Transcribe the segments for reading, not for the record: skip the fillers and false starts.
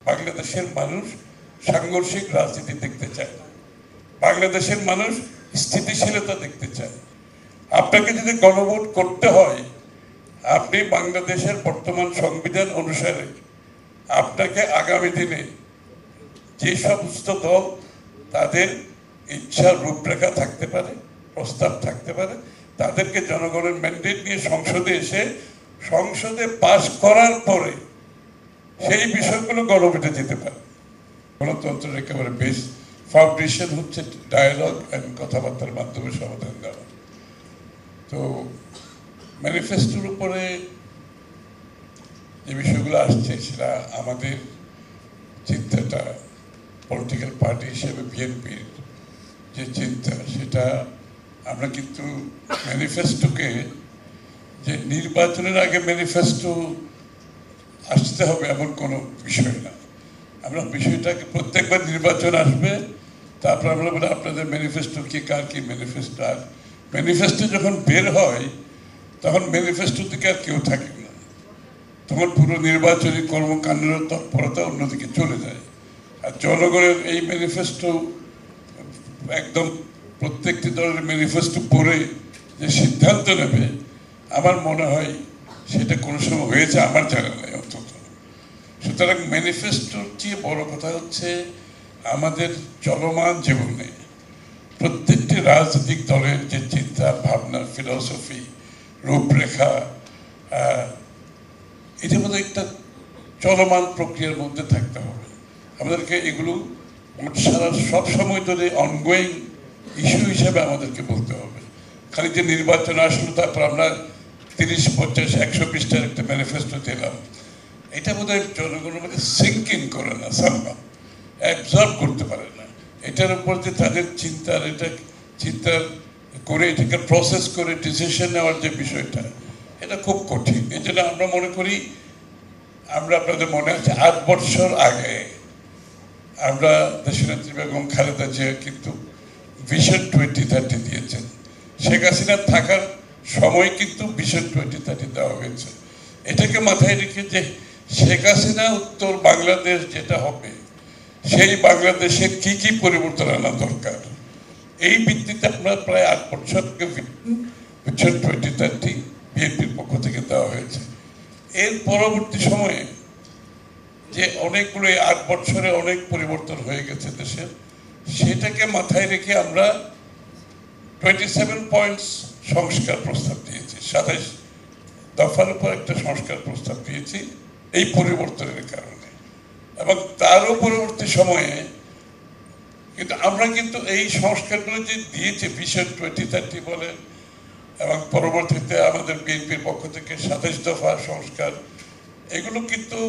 বাংলাদেশের মানুষ সাংঘর্ষিক রাজনীতি দেখতে চায় না। বাংলাদেশের মানুষ স্থিতিশীলতা দেখতে চায়। আপনাকে যদি গণভোট করতে হয়, আপনি বাংলাদেশের বর্তমান সংবিধান অনুসারে আপনাকে আগামী দিনে যে সমস্ত দল তাদের ইচ্ছার রূপরেখা থাকতে পারে, প্রস্তাব থাকতে পারে, তাদেরকে জনগণের ম্যান্ডেট নিয়ে সংসদে এসে সংসদে পাশ করার পরে সেই বিষয়গুলো গণভোটে যেতে পারে। গণতন্ত্রের একেবারে বেস ফাউন্ডেশন হচ্ছে ডায়ালগ অ্যান্ড কথাবার্তার মাধ্যমে সমাধান দেওয়া। তো ম্যানিফেস্টোর উপরে যে বিষয়গুলো আসছে সেটা আমাদের চিন্তাটা পলিটিক্যাল পার্টি হিসেবে বিএনপির যে চিন্তা, সেটা আমরা কিন্তু ম্যানিফেস্টোকে যে নির্বাচনের আগে ম্যানিফেস্টো আসতে হবে এমন কোনো বিষয় না। আমরা বিষয়টাকে প্রত্যেকবার নির্বাচন আসবে, তারপর আমরা বলি আপনাদের ম্যানিফেস্টো কি, কার কি ম্যানিফেস্টো। আর ম্যানিফেস্টো যখন বের হয় তখন ম্যানিফেস্টো থেকে আর কেউ থাকে না, তখন পুরো নির্বাচনী কর্মকাণ্ডের তৎপরতা অন্যদিকে চলে যায়। আর জনগণের এই ম্যানিফেস্টো একদম প্রত্যেকটি দলের ম্যানিফেস্টো পড়ে যে সিদ্ধান্ত নেবে, আমার মনে হয় সেটা কোনো সময় হয়েছে আমার জানা নাই অন্তত। সুতরাং ম্যানিফেস্টোর চেয়ে বড় কথা হচ্ছে আমাদের চলমান জীবনে প্রত্যেকটি রাজনৈতিক দলের যে চিন্তা ভাবনা, ফিলসফি, রূপরেখা, এটার মধ্যে একটা চলমান প্রক্রিয়ার মধ্যে থাকতে হবে। আমাদেরকে এগুলো সারা সব সময় ধরে অনগোয়িং ইস্যু হিসেবে আমাদেরকে বলতে হবে। খালি যে নির্বাচন আসলো তারপর আমরা 30, 50, 100 পৃষ্ঠার একটা ম্যানিফেস্টো দিলাম, এটা বোধহয় জনগণের মধ্যে সিঙ্কিং করে না, সামহাও অ্যাবজর্ব করতে পারে না। এটার উপর যে তাদের চিন্তা করে এটাকে প্রসেস করে ডিসিশন নেওয়ার যে বিষয়টা, এটা খুব কঠিন। এই জন্য আমরা মনে করি, আমরা আপনাদের মনে আছে 8 বছর আগে আমরা দেশনেত্রী বেগম খালেদা জিয়া কিন্তু ভিশন 2030 দিয়েছেন। শেখ হাসিনা থাকার সময় কিন্তু ভিশন 2030 দেওয়া হয়েছে। এটাকে মাথায় রেখে যে শেখ হাসিনা উত্তর বাংলাদেশ যেটা হবে, সেই বাংলাদেশের কি কি পরিবর্তন আনা দরকার, এই ভিত্তিতে আমরা প্রায় 8 বছরকে ভিশন 2030 বিএনপির পক্ষ থেকে দেওয়া হয়েছে। এর পরবর্তী সময়ে যে অনেকগুলো 8 বছরে অনেক পরিবর্তন হয়ে গেছে দেশের, সেটাকে মাথায় রেখে আমরা 27 পয়েন্টস সংস্কার প্রস্তাব দিয়েছি, 27 দফার উপর একটা সংস্কার প্রস্তাব দিয়েছি এই পরিবর্তনের কারণে। এবং তারও পরবর্তী সময়ে কিন্তু আমরা কিন্তু এই সংস্কারগুলো যে দিয়েছি, ভিশন 2030 বলেন, এবং পরবর্তীতে আমাদের বিএনপির পক্ষ থেকে 27 দফা সংস্কার, এগুলো কিন্তু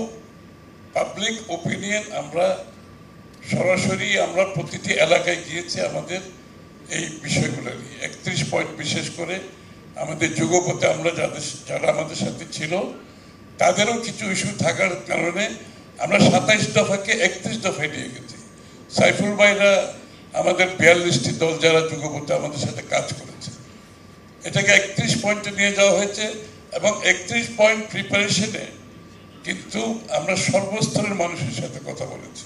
পাবলিক ওপিনিয়ন, আমরা সরাসরি আমরা প্রতিটি এলাকায় গিয়েছি আমাদের এই বিষয়গুলো নিয়ে। 31 পয়েন্ট বিশেষ করে আমাদের যুগপথে আমরা যারা আমাদের সাথে ছিল তাদেরও কিছু ইস্যু থাকার কারণে আমরা 27 দফাকে 31 দফায় নিয়ে গেছি। সাইফুল ভাইরা আমাদের 42টি দল যারা যুগপথে আমাদের সাথে কাজ করেছে, এটাকে 31 পয়েন্টে নিয়ে যাওয়া হয়েছে। এবং 31 পয়েন্ট প্রিপারেশনে কিন্তু আমরা সর্বস্তরের মানুষের সাথে কথা বলেছি,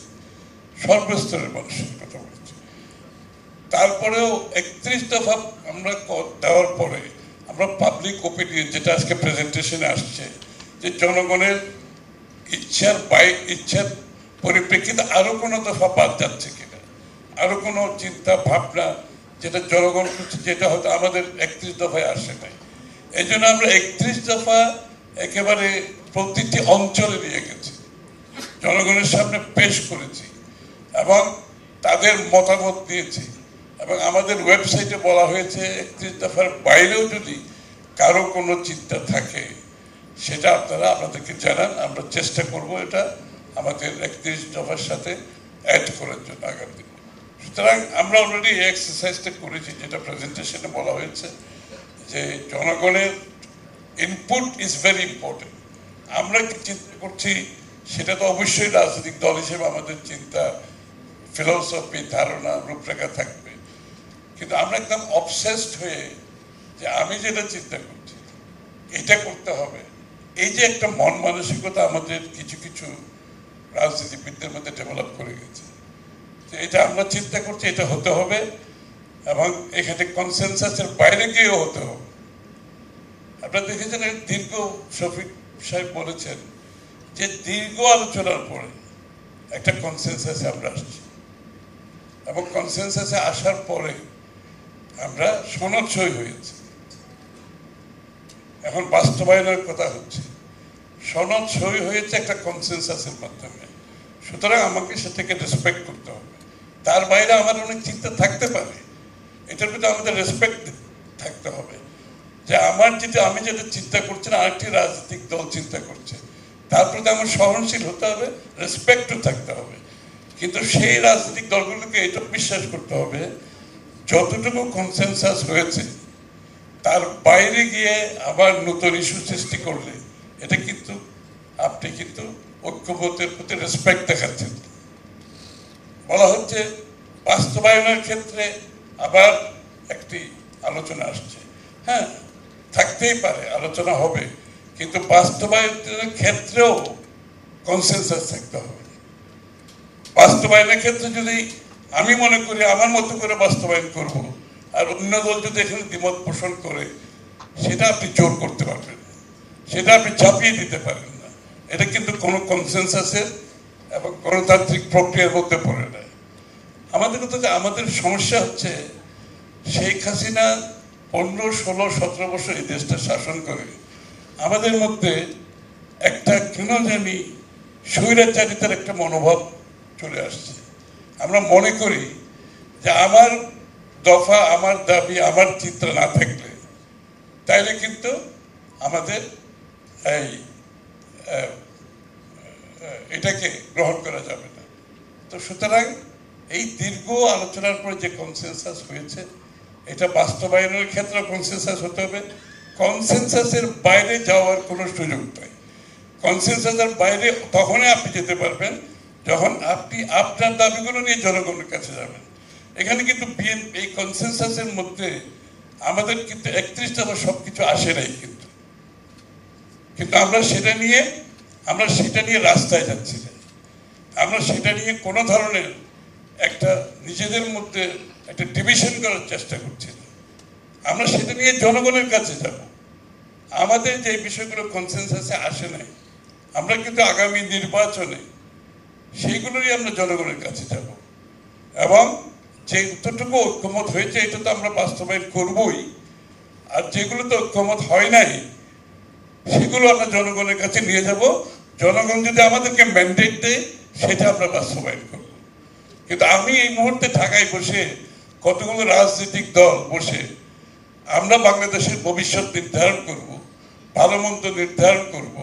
সর্বস্তরের মানুষের কথা বলেছি। তারপরেও 31 দফা আমরা দেওয়ার পরে আমরা পাবলিক ওপিনিয়ন, যেটা আজকে প্রেজেন্টেশনে আসছে, যে জনগণের ইচ্ছার পরিপ্রেক্ষিতে আরো কোনো দফা বাদ যাচ্ছে কিনা, আরো কোনো চিন্তা ভাবনা যেটা জনগণ করছে, যেটা হয়তো আমাদের 31 দফায় আসে নাই। এই জন্য আমরা 31 দফা একেবারে প্রতিটি অঞ্চলে নিয়ে গেছি, জনগণের সামনে পেশ করেছি এবং তাদের মতামত দিয়েছি। এবং আমাদের ওয়েবসাইটে বলা হয়েছে 31 দফার বাইরেও যদি কারো কোনো চিন্তা থাকে সেটা আপনারা আমাদেরকে জানান, আমরা চেষ্টা করব এটা আমাদের 31 দফার সাথে অ্যাড করার জন্য আগামী দিনে। সুতরাং আমরা অলরেডি এই এক্সারসাইজটা করেছি, যেটা প্রেজেন্টেশনে বলা হয়েছে যে জনগণের ইনপুট ইজ ভেরি ইম্পর্টেন্ট। আমরা কি চিন্তা করছি সেটা তো অবশ্যই রাজনৈতিক দল হিসেবে আমাদের চিন্তা, ফিলোসফি, ধারণা, রূপরেখা থাকবে, কিন্তু আমরা একদম অবসেসড হয়ে যে আমি যেটা চিন্তা করছি এটা করতে হবে, এই যে একটা মন মানসিকতা আমাদের কিছু কিছু রাজনীতিবিদদের মধ্যে ডেভেলপ করে গেছে। এটা আমরা চিন্তা করছি এটা হতে হবে এবং এখানে কনসেনসাসের বাইরে গিয়েও হতে হবে। আপনারা দেখেছেন দীর্ঘ, শফিক সাহেব বলেছেন যে দীর্ঘ আলোচনার পরে একটা কনসেনসাসে আমরা আসছি এবং কনসেনসাসে আসার পরে আমরা সনদ সই হয়েছে। এখন বাস্তবায়নের কথা হচ্ছে। সনদ সই হয়েছে একটা কনসেনসাসের মাধ্যমে, সুতরাং আমাকে সেটাকে রেসপেক্ট করতে হবে। তার বাইরে আমার অনেক চিন্তা থাকতে পারে, এটার প্রতি আমাদের রেসপেক্ট থাকতে হবে যে আমি যেটা চিন্তা করছি না আরেকটি রাজনৈতিক দল চিন্তা করছে, তার প্রতি আমার সহনশীল হতে হবে, রেসপেক্টও থাকতে হবে। কিন্তু সেই রাজনৈতিক দলগুলোকে এটা বিশ্বাস করতে হবে যতটুকু কনসেনসাস হয়েছে তার বাইরে গিয়ে আবার নতুন ইস্যু সৃষ্টি করলে এটা কিন্তু আপনি কিন্তু ঐক্যবোধের প্রতি রেসপেক্ট দেখাচ্ছেন। বলা হচ্ছে বাস্তবায়নের ক্ষেত্রে আবার একটি আলোচনা আসছে। হ্যাঁ, থাকতেই পারে, আলোচনা হবে, কিন্তু বাস্তবায়নের ক্ষেত্রেও কনসেনসাস থাকতে হবে। বাস্তবায়নের ক্ষেত্রে যদি আমি মনে করি আমার মতো করে বাস্তবায়ন করব, আর অন্য দল যদি এখানে দ্বিমত পোষণ করে, সেটা আপনি জোর করতে পারবেন না, সেটা আপনি চাপিয়ে দিতে পারেন না। এটা কিন্তু কোনো কনসেনসাসের এবং গণতান্ত্রিক প্রক্রিয়ার মধ্যে পড়ে না। আমাদের সমস্যা হচ্ছে শেখ হাসিনা 15, 16, 17 বছর এই দেশটা শাসন করে আমাদের মধ্যে একটা কেন জানি স্বৈরাচারিতার একটা মনোভাব চলে আসছে। আমরা মনে করি যে আমার দফা, আমার দাবি, আমার চিন্তা না থাকলে তাইলে কিন্তু আমাদের এটাকে গ্রহণ করা যাবে না। তো সুতরাং এই দীর্ঘ আলোচনার পরে যে কনসেনসাস হয়েছে এটা বাস্তবায়নের ক্ষেত্রে কনসেনসাস হতে হবে। কনসেনসাসের বাইরে যাওয়ার কোনো সুযোগ নেই। কনসেনসাসের বাইরে তখনই আপনি যেতে পারবেন যখন আপনি আপনার দাবিগুলো নিয়ে জনগণের কাছে যাবেন। এখানে কিন্তু এই কনসেনসাসের মধ্যে আমাদের কিন্তু 31 দফা সবকিছু আসে নাই, কিন্তু আমরা সেটা নিয়ে রাস্তায় যাচ্ছি না। আমরা সেটা নিয়ে কোনো ধরনের একটা নিজেদের মধ্যে একটা ডিভিশন করার চেষ্টা করছি না। আমরা সেটা নিয়ে জনগণের কাছে যাব। আমাদের যে বিষয়গুলো কনসেনসাসে আসে নাই, আমরা কিন্তু আগামী নির্বাচনে সেইগুলোরই আমরা জনগণের কাছে যাব এবং যে যতটুকু ঐক্যমত হয়েছে এটা তো আমরা বাস্তবায়ন করবই, আর যেগুলোতে ঐক্যমত হয় নাই সেগুলো আমরা জনগণের কাছে নিয়ে যাব। জনগণ যদি আমাদেরকে ম্যান্ডেট দেয় সেটা আমরা বাস্তবায়ন করব। কিন্তু আমি এই মুহূর্তে ঢাকায় বসে কতগুলো রাজনৈতিক দল বসে আমরা বাংলাদেশের ভবিষ্যৎ নির্ধারণ করব, ভালো মন্দ নির্ধারণ করব,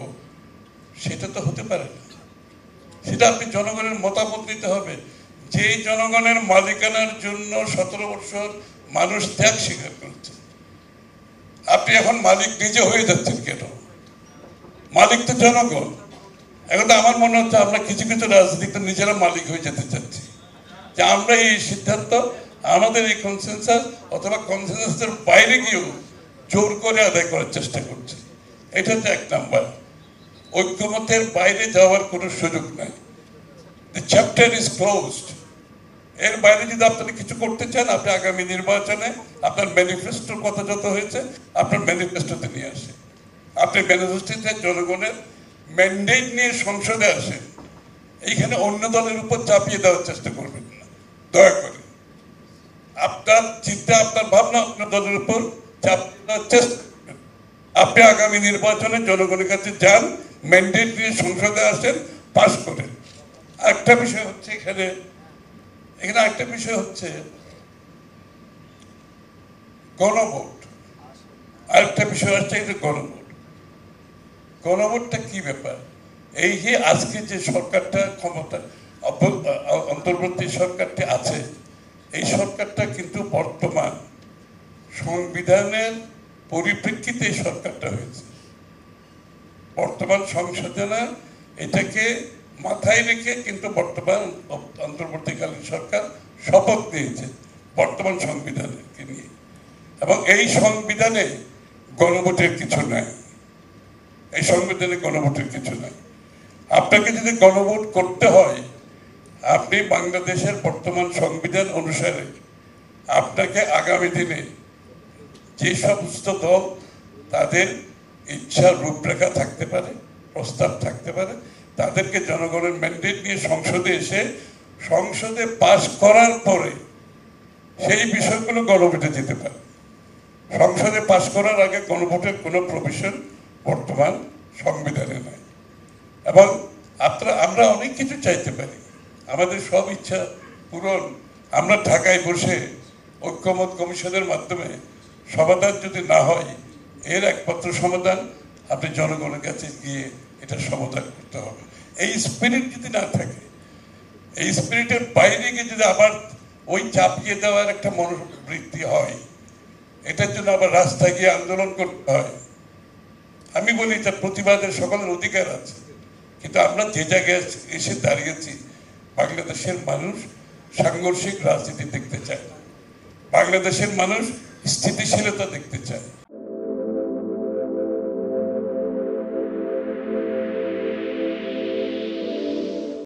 সেটা তো হতে পারে না। সেটা আপনি জনগণের মতামত নিতে হবে। যে জনগণের মালিকানার জন্য 17 বছর মানুষ ত্যাগ স্বীকার করছে, আপনি এখন মালিক নিজে হয়ে যাচ্ছেন কেন? মালিক তো জনগণ। এখন তো আমার মনে হচ্ছে আমরা কিছু কিছু রাজনীতিক তো নিজেরা মালিক হয়ে যেতে চাচ্ছি, যে আমরা এই সিদ্ধান্ত আমাদের এই কনসেনসাস অথবা কনসেনসাসের বাইরে গিয়েও জোর করে আদায় করার চেষ্টা করছি। এটা হচ্ছে 1 নাম্বার। ঐক্যমতের বাইরে যাওয়ার কোনো সুযোগ নাই। The chapter is closed. এর বাইরে যদি আপনি কিছু করতে চান, আপনি আগামী নির্বাচনে আপনার ম্যানিফেস্টোর কথা যত হয়েছে আপনার ম্যানিফেস্টোতে নিয়ে আসে। আপনি ম্যানিফেস্টোতে জনগণের ম্যান্ডেট নিয়ে সংসদে আসেন। এইখানে অন্য দলের উপর চাপিয়ে দেওয়ার চেষ্টা করবেন না, দয়া করে। আপনার চিন্তা, আপনার ভাবনা অন্য দলের উপর চাপিয়ে দেওয়ার চেষ্টা করবেন। আপনি আগামী নির্বাচনে জনগণের কাছে যান, ম্যান্ডেট নিয়ে সংসদে আসেন, পাস করেন। একটা বিষয় হচ্ছে এখানে আরেকটা বিষয় হচ্ছে গণভোট। আরেকটা বিষয় হচ্ছে এই যে গণভোটটা কি ব্যাপার? এই যে আজকে যে সরকারটা ক্ষমতা, অন্তর্বর্তী সরকারটি আছে, এই সরকারটা কিন্তু বর্তমান সংবিধানের পরিপ্রেক্ষিতে এই সরকারটা হয়েছে। বর্তমান সংশোধনা এটাকে মাথায় রেখে কিন্তু বর্তমান অন্তর্বর্তীকালীন সরকার শপথ নিয়েছে বর্তমান সংবিধানকে নিয়ে, এবং এই সংবিধানে গণভোটের কিছু নাই। এই সংবিধানে গণভোটের কিছু নাই। আপনাকে যদি গণভোট করতে হয়, আপনি বাংলাদেশের বর্তমান সংবিধান অনুসারে আপনাকে আগামী দিনে যে সমস্ত দল তাদের ইচ্ছার রূপরেখা থাকতে পারে, প্রস্তাব থাকতে পারে, তাদেরকে জনগণের ম্যান্ডেট নিয়ে সংসদে এসে সংসদে পাশ করার পরে সেই বিষয়গুলো গণভোটে যেতে পারে। সংসদে পাশ করার আগে গণভোটের কোনো প্রভিশন বর্তমান সংবিধানে নাই। এবং আমরা অনেক কিছু চাইতে পারি, আমাদের সব ইচ্ছা পূরণ আমরা ঢাকায় বসে ঐক্যমত কমিশনের মাধ্যমে সমাধান যদি না হয়, এর একমাত্র সমাধান আপনি জনগণের কাছে গিয়ে এটা সমাধান করতে হবে। এই স্পিরিট যদি না থাকে, এই স্পিরিটের বাইরে গিয়ে যদি আবার ওই চাপিয়ে দেওয়ার একটা মনোবৃত্তি হয়, এটার জন্য আবার রাস্তায় গিয়ে আন্দোলন করতে হয়। আমি বলি তার প্রতিবাদের সকলের অধিকার আছে, কিন্তু আমরা যে জায়গায় এসে দাঁড়িয়েছি, বাংলাদেশের মানুষ সাংঘর্ষিক রাজনীতি দেখতে চায় না। বাংলাদেশের মানুষ স্থিতিশীলতা দেখতে